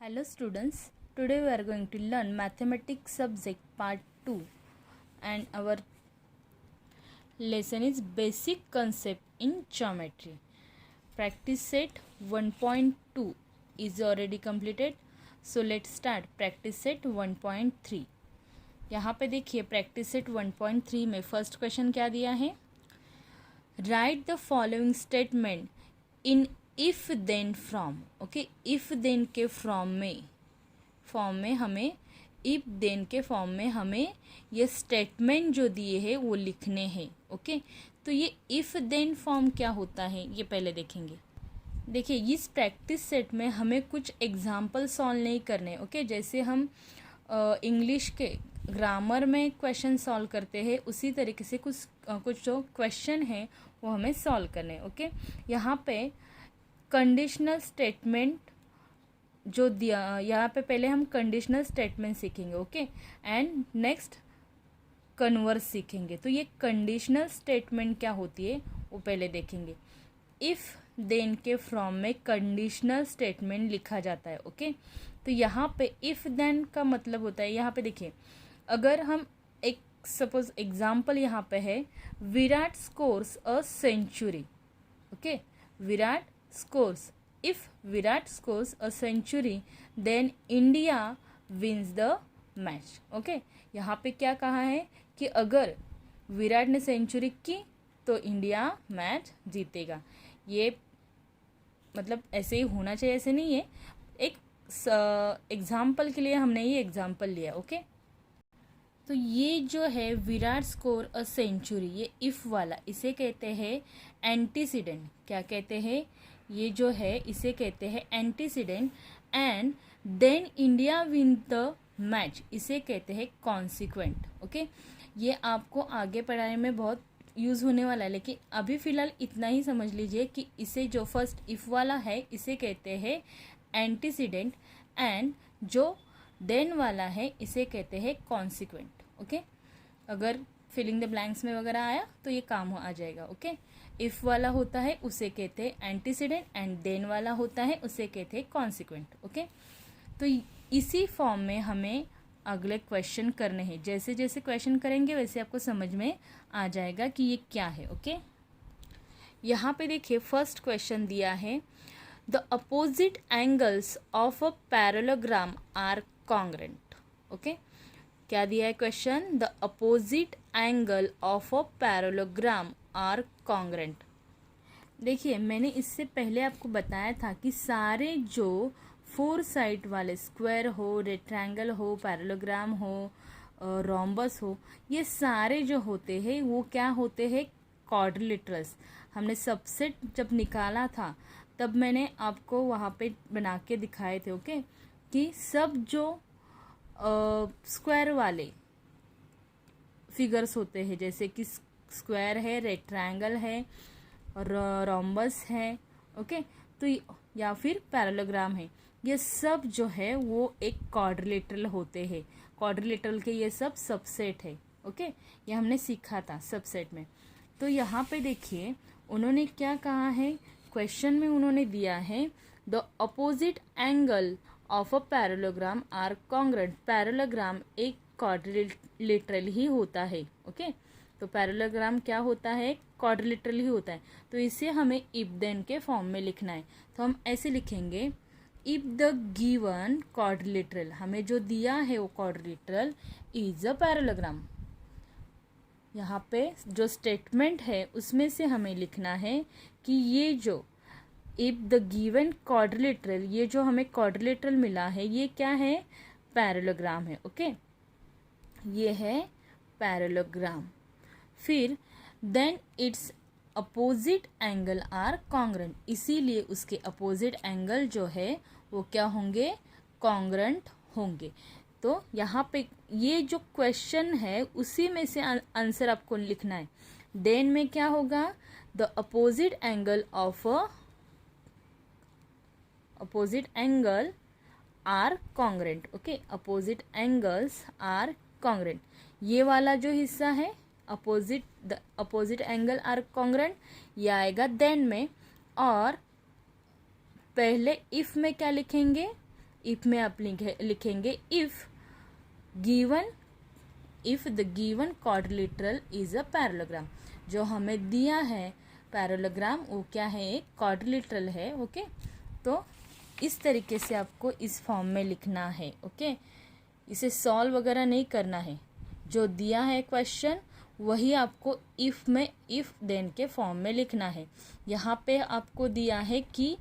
Hello students, today we are going to learn mathematics subject part 2 and our lesson is basic concept in geometry. Practice set 1.2 is already completed. So let's start practice set 1.3. यहाँ पे देखिए practice set 1.3 में first question क्या दिया है, write the following statement in if then from. Okay, if then के form में हमें इफ़ देन के फॉर्म में हमें ये स्टेटमेंट जो दिए हैं वो लिखने हैं. ओके, तो ये इफ़ देन फॉर्म क्या होता है ये पहले देखेंगे. देखिए इस प्रैक्टिस सेट में हमें कुछ एग्जाम्पल सॉल्व नहीं करने. ओके, जैसे हम इंग्लिश के ग्रामर में क्वेश्चन सॉल्व करते हैं उसी तरीके से कुछ जो क्वेश्चन है वो हमें सॉल्व करने. ओके, यहाँ पे कंडीशनल स्टेटमेंट जो दिया, यहाँ पे पहले हम कंडीशनल स्टेटमेंट सीखेंगे. ओके, एंड नेक्स्ट कन्वर्स सीखेंगे. तो ये कंडीशनल स्टेटमेंट क्या होती है वो पहले देखेंगे. इफ़ देन के फ्रॉम में कंडीशनल स्टेटमेंट लिखा जाता है. ओके, तो यहाँ पे इफ़ देन का मतलब होता है, यहाँ पे देखिए अगर हम एक सपोज एग्जाम्पल यहाँ पे है, Virat scores a century. Okay, Virat scores. If Virat scores a century, then India wins the match. Okay, यहाँ पे क्या कहा है कि अगर विराट ने सेंचुरी की तो इंडिया मैच जीतेगा. ये मतलब ऐसे ही होना चाहिए, ऐसे नहीं है. एक एग्जाम्पल के लिए हमने ये एग्जाम्पल लिया. ओके, तो ये जो है विराट स्कोर अ सेंचुरी, ये इफ़ वाला, इसे कहते हैं एंटीसीडेंट. क्या कहते हैं, ये जो है इसे कहते हैं antecedent. And then India win the match, इसे कहते हैं कॉन्सिक्वेंट. ओके, ये आपको आगे पढ़ाने में बहुत यूज़ होने वाला है, लेकिन अभी फ़िलहाल इतना ही समझ लीजिए कि इसे जो फर्स्ट इफ़ वाला है इसे कहते हैं एंटीसीडेंट, एंड जो देन वाला है इसे कहते हैं कॉन्सिक्वेंट. ओके, अगर फिलिंग द ब्लैंक्स में वगैरह आया तो ये काम आ जाएगा. ओके, इफ़ वाला होता है उसे कहते हैं एंटीसीडेंट, एंड देन वाला होता है उसे कहते हैं कॉन्सिक्वेंट. ओके, तो इसी फॉर्म में हमें अगले क्वेश्चन करने हैं. जैसे जैसे क्वेश्चन करेंगे वैसे आपको समझ में आ जाएगा कि ये क्या है. ओके, यहाँ पे देखिए फर्स्ट क्वेश्चन दिया है, the opposite angles of a parallelogram are congruent. Okay, क्या दिया है question, the opposite angle of a parallelogram are congruent. देखिए मैंने इससे पहले आपको बताया था कि सारे जो 4 साइड वाले स्क्वायर हो, रेक्टेंगल हो, पैरेललोग्राम हो, रोम्बस हो, ये सारे जो होते हैं वो क्या होते हैं, क्वाड्रिलेटरल्स. हमने सबसेट जब निकाला था तब मैंने आपको वहाँ पे बना के दिखाए थे. ओके, कि सब जो स्क्वायर वाले फिगर्स होते हैं, जैसे कि स्क्वायर है, रेक्टेंगल है और रोम्बस है. ओके, तो या फिर पैरेललोग्राम है, ये सब जो है वो एक क्वाड्रिलेटरल होते हैं. क्वाड्रिलेटरल के ये सब सबसेट है. ओके, ये हमने सीखा था सबसेट में. तो यहाँ पे देखिए उन्होंने क्या कहा है, क्वेश्चन में उन्होंने दिया है the opposite angle of a parallelogram are congruent. Parallelogram एक क्वाड्रिलेटरल ही होता है. ओके, तो पैरेललोग्राम क्या होता है, क्वाड्रिलेटरल ही होता है. तो इसे हमें इफ देन के फॉर्म में लिखना है. तो हम ऐसे लिखेंगे, इफ द गिवन क्वाड्रिलेटरल, हमें जो दिया है वो क्वाड्रिलेटरल इज अ पैरेललोग्राम. यहाँ पे जो स्टेटमेंट है उसमें से हमें लिखना है कि ये जो इफ द गिवन क्वाड्रिलेटरल, ये जो हमें क्वाड्रिलेटरल मिला है ये क्या है, पैरेललोग्राम है. ओके, ये है पैरेललोग्राम. फिर then it's opposite angle are congruent, इसीलिए उसके अपोजिट एंगल जो है वो क्या होंगे, कॉन्ग्रेंट होंगे. तो यहाँ पे ये जो क्वेश्चन है उसी में से आंसर आपको लिखना है. देन में क्या होगा, the opposite angle of opposite angle are congruent. Okay, opposite angles are congruent, ये वाला जो हिस्सा है opposite, the opposite angle are congruent, ये आएगा देन में. और पहले इफ में क्या लिखेंगे, इफ में आप लिखेंगे if the given quadrilateral is a parallelogram. जो हमें दिया है पैरेललोग्राम वो क्या है, एक क्वाड्रिलेटरल है। ओके, तो इस तरीके से आपको इस फॉर्म में लिखना है। ओके, इसे सॉल्व वगैरह नहीं करना है, जो दिया है क्वेश्चन वही आपको इफ में इफ देन के फॉर्म में लिखना है। यहाँ पे आपको दिया है कि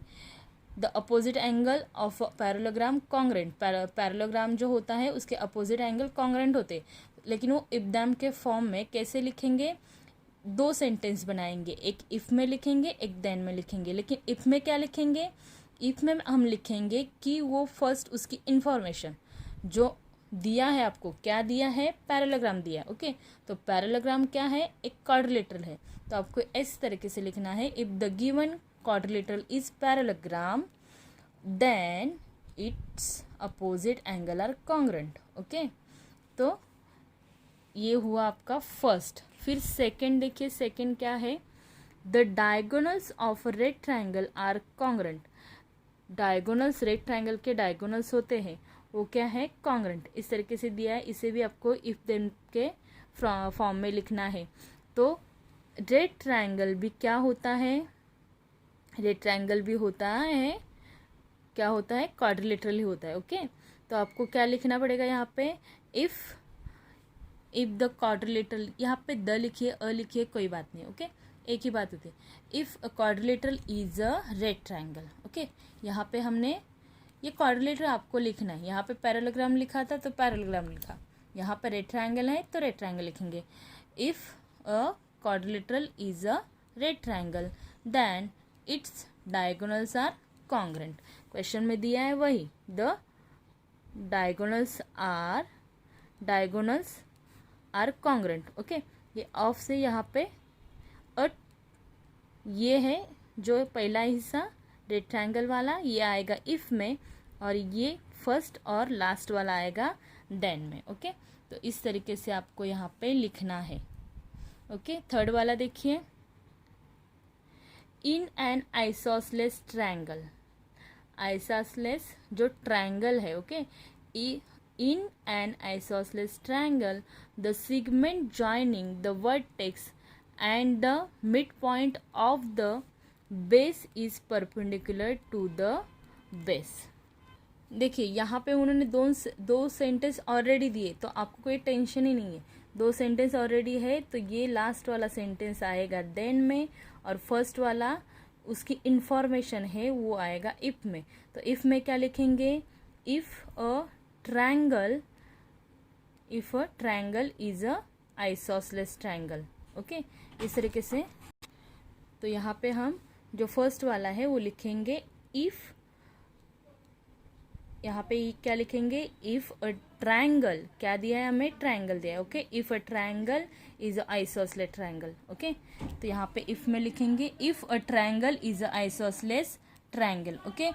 the opposite angle of parallelogram congruent, parallelogram जो होता है उसके अपोजिट एंगल कॉन्ग्रेंट होते, लेकिन वो इफ देन के फॉर्म में कैसे लिखेंगे, दो सेंटेंस बनाएंगे, एक इफ में लिखेंगे एक देन में लिखेंगे। लेकिन इफ में क्या लिखेंगे, इफ में हम लिखेंगे कि वो फर्स्ट उसकी इंफॉर्मेशन जो दिया है, आपको क्या दिया है, पैरेललोग्राम दिया। ओके, तो पैरेललोग्राम क्या है, एक क्वाड्रिलेटरल है, तो आपको इस तरीके से लिखना है if the given quadrilateral is parallelogram then its opposite angle are congruent। Okay, तो ये हुआ आपका फर्स्ट। फिर सेकंड देखिए, सेकंड क्या है, the diagonals of rectangle are congruent. Diagonals, rectangle के डायगोनल्स होते हैं वो क्या है, कॉन्ग्रेंट। इस तरीके से दिया है, इसे भी आपको इफ देन के फॉर्म में लिखना है। तो रेड ट्रायंगल भी क्या होता है, रेड ट्रायंगल भी होता है, क्या होता है, क्वाड्रिलेटरल ही होता है। ओके, तो आपको क्या लिखना पड़ेगा यहाँ पे, इफ द क्वाड्रिलेटरल, यहाँ पे द लिखिए अ लिखिए कोई बात नहीं। ओके, एक ही बात होती है, if a quadrilateral is a rectangle. Okay, यहाँ पे हमने ये क्वाड्रिलेटरल आपको लिखना है, यहाँ पे पैरेललोग्राम लिखा था तो पैरेललोग्राम लिखा, यहाँ पे रेड ट्रायंगल है तो रेड ट्रायंगल लिखेंगे। If a quadrilateral is a rectangle then its diagonals are congruent. Question में दिया है वही, the diagonals are congruent. Okay, ये ऑफ से यहाँ पे ये है जो पहला हिस्सा रेड ट्रायंगल वाला, ये आएगा इफ में, और ये फर्स्ट और लास्ट वाला आएगा देन में। ओके, तो इस तरीके से आपको यहाँ पे लिखना है। ओके, थर्ड वाला देखिए, in an isosceles triangle, isosceles जो ट्रायंगल है। Okay, in an isosceles triangle the segment joining the vertex and the mid point of the base is perpendicular to the base. देखिए यहाँ पे उन्होंने दो सेंटेंस ऑलरेडी दिए, तो आपको कोई टेंशन ही नहीं है, दो सेंटेंस ऑलरेडी है, तो ये लास्ट वाला सेंटेंस आएगा देन में, और फर्स्ट वाला उसकी इंफॉर्मेशन है वो आएगा इफ में। तो इफ में क्या लिखेंगे, if a triangle is a isosceles triangle. Okay, इस तरीके से। तो यहाँ पे हम जो फर्स्ट वाला है वो लिखेंगे इफ, यहाँ पे क्या लिखेंगे, इफ अ ट्रायंगल, क्या दिया है हमें, ट्रायंगल दिया है। Okay, if a triangle is a isosceles triangle. Okay, तो यहाँ पे इफ में लिखेंगे if a triangle is a isosceles triangle. Okay,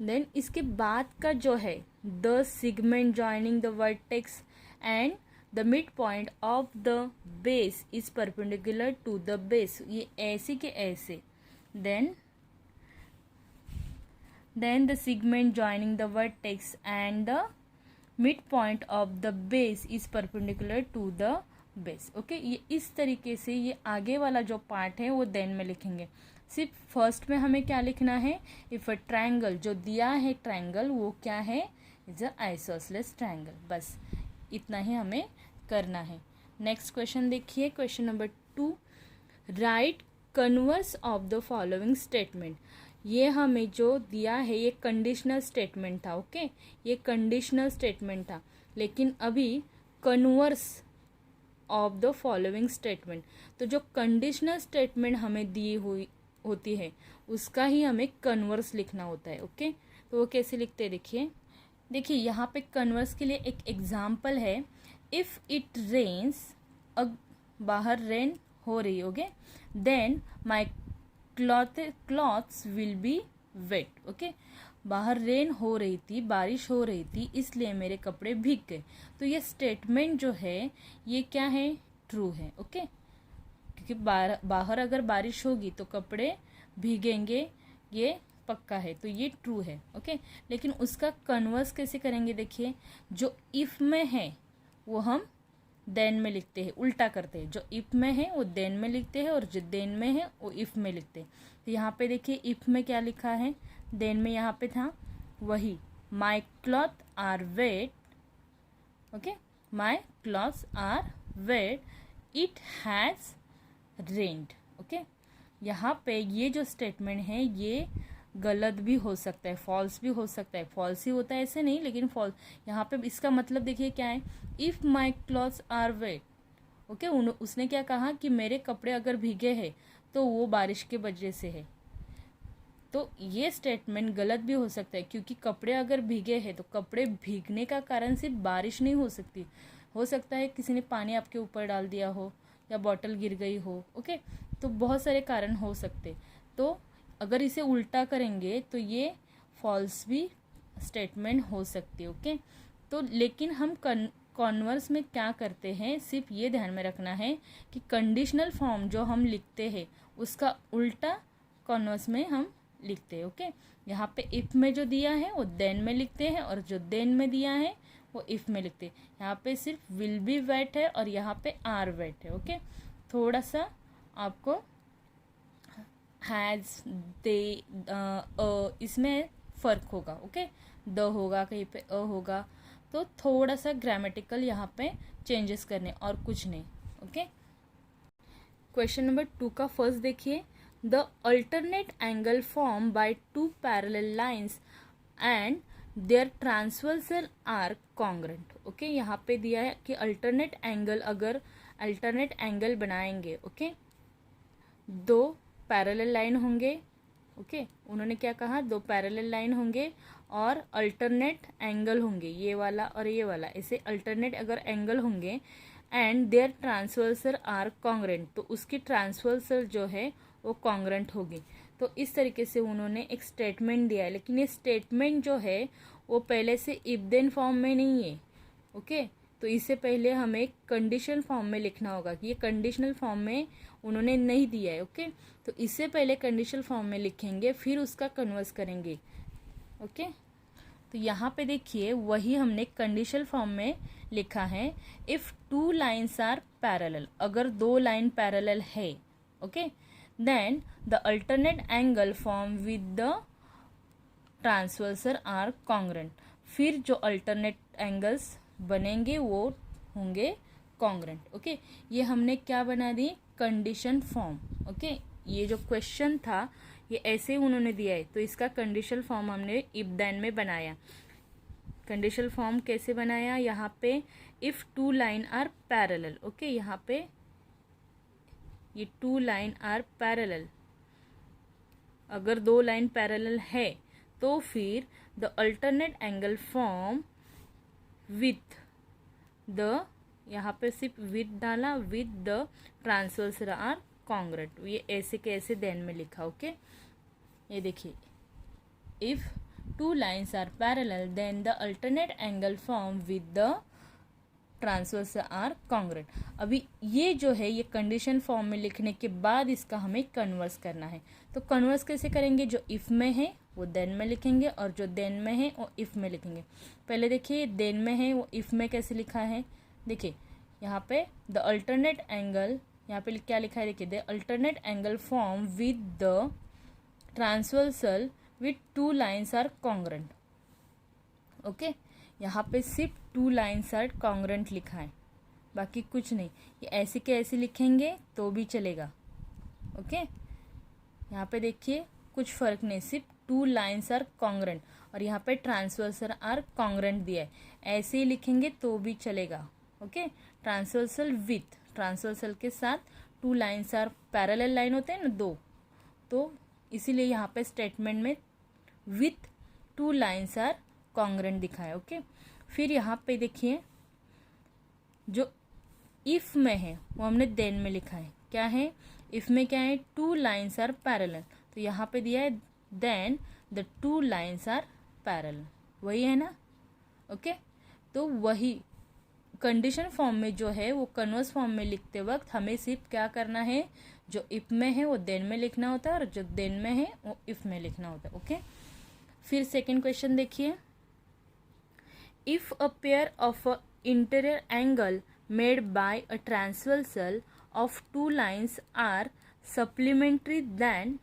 then इसके बाद का जो है, the segment joining the vertex and the mid point of the base is perpendicular to the base, ये ऐसे के ऐसे। Then the segment joining the vertex and the midpoint of the base is perpendicular to the base। Okay, ये इस तरीके से ये आगे वाला जो पार्ट है वो देन में लिखेंगे। सिर्फ फर्स्ट में हमें क्या लिखना है, इफ अ ट्रायंगल, जो दिया है ट्रायंगल वो क्या है, इज अ आइसोसेलेस ट्रायंगल। बस इतना ही हमें करना है। नेक्स्ट क्वेश्चन देखिए, question number 2, right converse of the following statement. ये हमें जो दिया है ये कंडीशनल स्टेटमेंट था। ओके, ये कंडीशनल स्टेटमेंट था, लेकिन अभी converse of the following statement, तो जो कंडीशनल स्टेटमेंट हमें दी हुई होती है उसका ही हमें कन्वर्स लिखना होता है। ओके, तो वो कैसे लिखते हैं, देखिए यहाँ पे कन्वर्स के लिए एक एग्जाम्पल है, इफ़ इट रेन्स, बाहर रेन हो रही होगे, then my clothes will be wet. Okay, बाहर रेन हो रही थी, बारिश हो रही थी, इसलिए मेरे कपड़े भीग गए। तो ये स्टेटमेंट जो है ये क्या है, ट्रू है। ओके, क्योंकि बाहर अगर बारिश होगी तो कपड़े भीगेंगे, ये पक्का है, तो ये ट्रू है। ओके, लेकिन उसका कन्वर्स कैसे करेंगे, देखिए जो इफ़ में है वो हम देन में लिखते हैं, उल्टा करते हैं। जो इफ़ में है वो देन में लिखते हैं और जो देन में है वो इफ़ में लिखते हैं। तो यहाँ पे देखिए इफ़ में क्या लिखा है, देन में यहाँ पे था वही my cloth are wet. Okay, my clothes are wet, it has rained. Okay, यहाँ पे ये जो स्टेटमेंट है ये गलत भी हो सकता है, फॉल्स भी हो सकता है। फॉल्स ही होता है ऐसे नहीं, लेकिन फॉल्स यहाँ पे इसका मतलब देखिए क्या है, if my clothes are wet. Okay, उसने क्या कहा कि मेरे कपड़े अगर भीगे हैं तो वो बारिश के वजह से है। तो ये स्टेटमेंट गलत भी हो सकता है, क्योंकि कपड़े अगर भीगे हैं तो कपड़े भीगने का कारण सिर्फ बारिश नहीं हो सकती, हो सकता है किसी ने पानी आपके ऊपर डाल दिया हो या बॉटल गिर गई हो। ओके, तो बहुत सारे कारण हो सकते। तो अगर इसे उल्टा करेंगे तो ये फॉल्स भी स्टेटमेंट हो सकती है। ओके, तो लेकिन हम कॉन्वर्स में क्या करते हैं, सिर्फ ये ध्यान में रखना है कि कंडीशनल फॉर्म जो हम लिखते हैं उसका उल्टा कॉन्वर्स में हम लिखते हैं। ओके, यहाँ पे इफ़ में जो दिया है वो देन में लिखते हैं और जो देन में दिया है वो इफ़ में लिखते हैं। यहाँ पे सिर्फ विल बी वेट है और यहाँ पे आर वेट है। ओके, थोड़ा सा आपको हैज़ दे इसमें फ़र्क होगा। ओके, द होगा, कहीं पे अ होगा, तो थोड़ा सा ग्रामेटिकल यहाँ पे चेंजेस करने और कुछ नहीं। ओके, क्वेश्चन नंबर 2 का फर्स्ट देखिए, the alternate angle form by two parallel lines and their transversal are congruent. Okay, यहाँ पे दिया है कि अल्टरनेट एंगल, अगर अल्टरनेट एंगल बनाएंगे, ओके, दो पैरेलल लाइन होंगे। ओके, उन्होंने क्या कहा, दो पैरेलल लाइन होंगे और अल्टरनेट एंगल होंगे, ये वाला और ये वाला, ऐसे अल्टरनेट अगर एंगल होंगे and their transversal are congruent, तो उसकी ट्रांसवर्सल जो है वो कॉन्ग्रेंट होगी। तो इस तरीके से उन्होंने एक स्टेटमेंट दिया है, लेकिन ये स्टेटमेंट जो है वो पहले से इफ देन फॉर्म में नहीं है। ओके, तो इससे पहले हमें कंडीशनल फॉर्म में लिखना होगा कि ये कंडीशनल फॉर्म में उन्होंने नहीं दिया है। ओके, तो इससे पहले कंडीशनल फॉर्म में लिखेंगे, फिर उसका कन्वर्स करेंगे। ओके, तो यहाँ पे देखिए वही हमने कंडीशनल फॉर्म में लिखा है, if two lines are parallel, अगर दो लाइन पैरेलल है, okay, then the alternate angle form with the transversal are congruent, फिर जो अल्टरनेट एंगल्स बनेंगे वो होंगे कॉन्ग्रेंट। ओके, ये हमने क्या बना दी, कंडीशन फॉर्म। ओके, ये जो क्वेश्चन था ये ऐसे ही उन्होंने दिया है, तो इसका कंडीशनल फॉर्म हमने इफ देन में बनाया। कंडीशनल फॉर्म कैसे बनाया, यहाँ पे if two line are parallel. Okay, यहाँ पे ये टू लाइन आर पैरेलल, अगर दो लाइन पैरेलल है तो फिर the alternate angle form with the, यहाँ पे सिर्फ विथ डाला, with the transversal are congruent, ये ऐसे के ऐसे देन में लिखा। ओके, ये देखिए, if two lines are parallel then the alternate angle form with the transversal are congruent. अभी ये जो है ये कंडीशन फॉर्म में लिखने के बाद इसका हमें कन्वर्स करना है। तो कन्वर्स कैसे करेंगे, जो इफ़ में है वो देन में लिखेंगे और जो देन में है वो इफ़ में लिखेंगे। पहले देखिए देन में है वो इफ़ में कैसे लिखा है, देखिए यहाँ पे द अल्टरनेट एंगल, यहाँ पे क्या लिखा है, देखिए the alternate angle form with the transversal with two lines are congruent. Okay, यहाँ पे सिर्फ टू लाइन्स आर कॉन्ग्रेंट लिखा है, बाकी कुछ नहीं। ये ऐसे के ऐसे लिखेंगे तो भी चलेगा। ओके, यहाँ पे देखिए कुछ फर्क नहीं, सिर्फ टू लाइन्स आर कॉन्ग्रेंट और यहाँ पे ट्रांसवर्सल आर कॉन्ग्रेंट दिया है, ऐसे ही लिखेंगे तो भी चलेगा। ओके, ट्रांसवर्सल विथ, ट्रांसवर्सल के साथ two lines are parallel line होते हैं ना दो, तो इसीलिए यहाँ पे स्टेटमेंट में with two lines are congruent दिखा है। ओके, फिर यहाँ पे देखिए जो इफ़ में है वो हमने देन में लिखा है, क्या है, इफ़ में क्या है, टू लाइन्स आर पैरेलल, तो यहाँ पे दिया है then the two lines are parallel, वही है ना। ओके, तो वही कंडीशन फॉर्म में जो है वो कन्वर्स फॉर्म में लिखते वक्त हमें सिर्फ क्या करना है, जो इफ में है वो देन में लिखना होता है और जो देन में है वो इफ में लिखना होता है। ओके, फिर सेकेंड क्वेश्चन देखिए, if a pair of a interior angle made by a transversal of two lines are supplementary then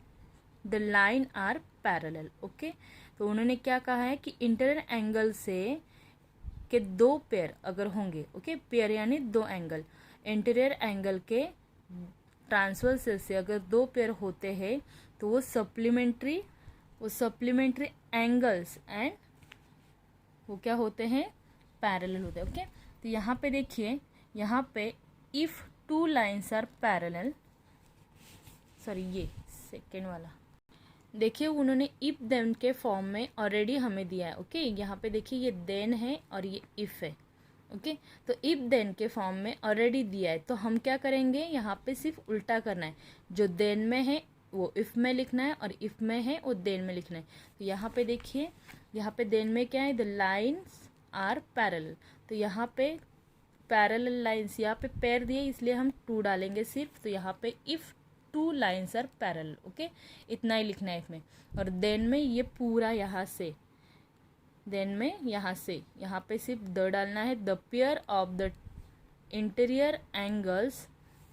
the line are parallel. Okay, तो उन्होंने क्या कहा है कि इंटीरियर एंगल से के दो पेयर अगर होंगे, ओके, पेयर यानी दो एंगल, इंटीरियर एंगल के ट्रांसवर्सल से अगर दो पेयर होते हैं तो वो सप्लीमेंट्री एंगल्स एंड वो क्या होते हैं, पैरेलल होते हैं। ओके, तो यहाँ पे देखिए, यहाँ पे if two lines are parallel, sorry ये सेकेंड वाला देखिए, उन्होंने इफ देन के फॉर्म में ऑलरेडी हमें दिया है। ओके, यहाँ पे देखिए ये देन है और ये इफ है। ओके, तो इफ देन के फॉर्म में ऑलरेडी दिया है, तो हम क्या करेंगे, यहाँ पे सिर्फ उल्टा करना है, जो देन में है वो इफ में लिखना है और इफ में है वो देन में लिखना है। तो यहाँ पे देखिए, यहाँ पे देन में क्या है, द लाइन्स आर पैरेलल, तो यहाँ पे पैरेलल लाइन्स, यहाँ पे पेयर दिए इसलिए हम टू डालेंगे सिर्फ, तो यहाँ पे if two lines are parallel. Okay, इतना ही लिखना है इसमें, और देन में ये पूरा यहाँ से, देन में यहाँ से यहाँ पे सिर्फ द डालना है, the pair of the interior angles,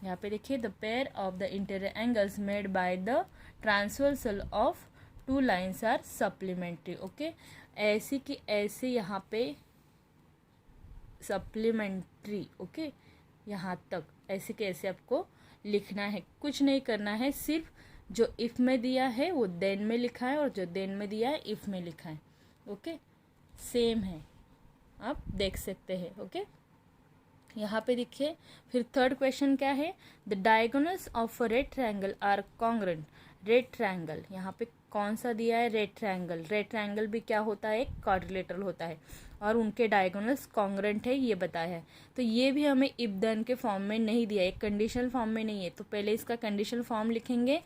यहाँ पे देखिए the pair of the interior angles made by the transversal of two lines are supplementary. Okay, ऐसे कि ऐसे यहाँ पे सप्लीमेंट्री। ओके, यहाँ तक ऐसे के ऐसे आपको लिखना है, कुछ नहीं करना है, सिर्फ जो इफ में दिया है वो देन में लिखा है और जो देन में दिया है इफ में लिखा है। ओके, सेम है, आप देख सकते हैं। ओके, यहाँ पे देखिए, फिर थर्ड क्वेश्चन क्या है, the diagonals of a rectangle are congruent. Rectangle, यहाँ पे कौन सा दिया है, रेड ट्रायंगल। रेड ट्रायंगल भी क्या होता है, एक क्वाड्रिलेटरल होता है और उनके डायगोनल्स कॉन्ग्रुएंट है, ये बताया है। तो ये भी हमें इफ देन के फॉर्म में नहीं दिया है, कंडीशनल फॉर्म में नहीं है, तो पहले इसका कंडीशनल फॉर्म लिखेंगे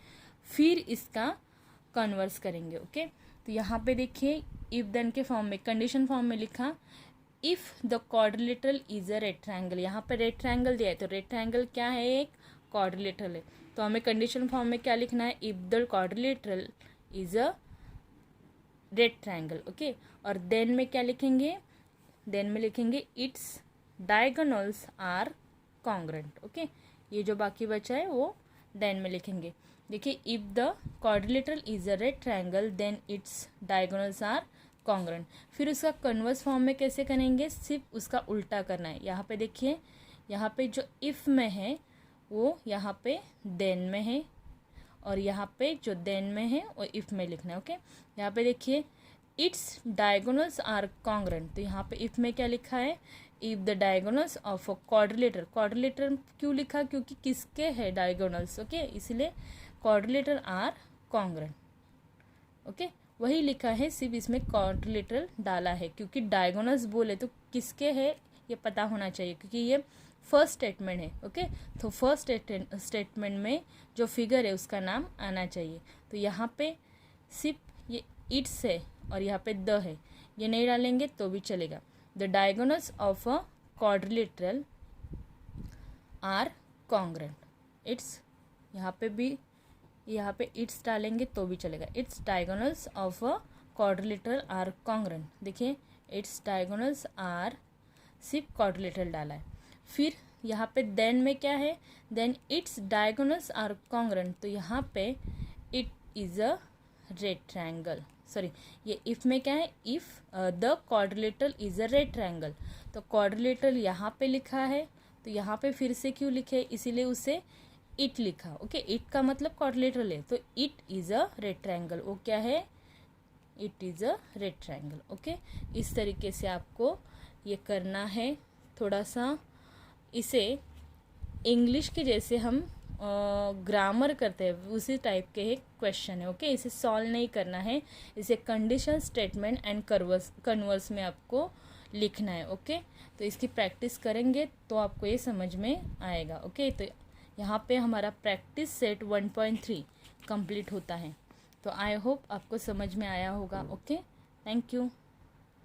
फिर इसका कन्वर्स करेंगे। ओके, तो यहाँ पे देखिए इफ देन के फॉर्म में, कंडीशन फॉर्म में लिखा if the quadrilateral is a rectangle. यहाँ पे रेड ट्रायंगल दिया है, तो रेड ट्रायंगल क्या है, एक क्वाड्रिलेटरल है, तो हमें कंडीशन फॉर्म में क्या लिखना है, if the quadrilateral is a rectangle. Okay, और देन में क्या लिखेंगे, देन में लिखेंगे its diagonals are congruent. Okay, ये जो बाकी बचा है वो देन में लिखेंगे। देखिए, if the quadrilateral is a rectangle then its diagonals are congruent. फिर उसका कन्वर्स फॉर्म में कैसे करेंगे, सिर्फ उसका उल्टा करना है। यहाँ पे देखिए, यहाँ पे जो इफ में है वो यहाँ पे देन में है और यहाँ पे जो देन में है वो इफ में लिखना है। ओके, यहाँ पे देखिए इट्स डायगोनल्स आर कॉन्ग्रुएंट, तो यहाँ पे इफ में क्या लिखा है, if the diagonals of a quadrilateral. Quadrilateral क्यों लिखा, क्योंकि किसके है डायगोनल्स। ओके, इसलिए क्वाड्रिलेटर आर कॉन्ग्रुएंट। ओके, वही लिखा है, सिर्फ इसमें क्वाड्रिलेटरल डाला है, क्योंकि डायगोनल्स बोले तो किसके है ये पता होना चाहिए, क्योंकि ये फर्स्ट स्टेटमेंट है। ओके, तो फर्स्ट स्टेटमेंट में जो फिगर है उसका नाम आना चाहिए। तो यहाँ पे सिर्फ ये इट्स है और यहाँ पे द है, ये नहीं डालेंगे तो भी चलेगा। The diagonals of a quadrilateral are congruent. Its, यहाँ पे भी यहाँ पे इट्स डालेंगे तो भी चलेगा। Its diagonals of a quadrilateral are congruent. देखिए, इट्स डायगोनल्स आर, सिर्फ क्वाड्रिलेटरल डाला है। फिर यहाँ पे देन में क्या है, then its diagonals are congruent, तो यहाँ पे it is a rectangle. Sorry, ये इफ में क्या है, if the quadrilateral is a rectangle, तो क्वाड्रिलेटरल यहाँ पे लिखा है, तो यहाँ पे फिर से क्यों लिखे, इसीलिए उसे इट लिखा। ओके, इट का मतलब क्वाड्रिलेटरल है, तो it is a red triangle, वो क्या है, it is a rectangle. Okay, इस तरीके से आपको ये करना है। थोड़ा सा इसे इंग्लिश के जैसे हम ग्रामर करते हैं उसी टाइप के एक क्वेश्चन है। ओके, इसे सॉल्व नहीं करना है, इसे कंडीशन स्टेटमेंट एंड कन्वर्स में आपको लिखना है। ओके, तो इसकी प्रैक्टिस करेंगे तो आपको ये समझ में आएगा। ओके, तो यहाँ पे हमारा प्रैक्टिस सेट 1.3 कंप्लीट होता है। तो आई होप आपको समझ में आया होगा। Okay, thank you.